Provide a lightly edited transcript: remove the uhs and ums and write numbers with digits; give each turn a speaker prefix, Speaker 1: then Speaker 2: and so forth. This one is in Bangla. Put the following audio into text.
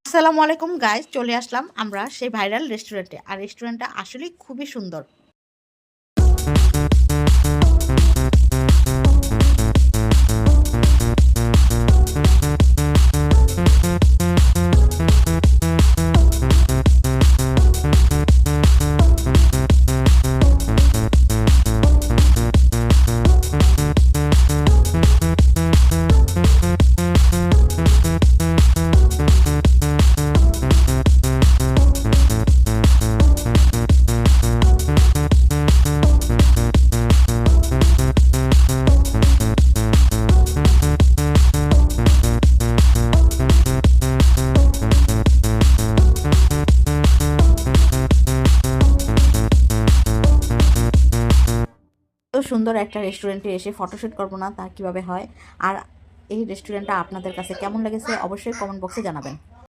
Speaker 1: আসসালামু আলাইকুম গাইস, চলে আসলাম আমরা সেই ভাইরাল রেস্টুরেন্টে। আর রেস্টুরেন্টটা আসলেই খুবই সুন্দর। এত সুন্দর একটা রেস্টুরেন্টে এসে ফটোশ্যুট করবো না তা কিভাবে হয়? আর এই রেস্টুরেন্টটা আপনাদের কাছে কেমন লেগেছে অবশ্যই কমেন্ট বক্সে জানাবেন।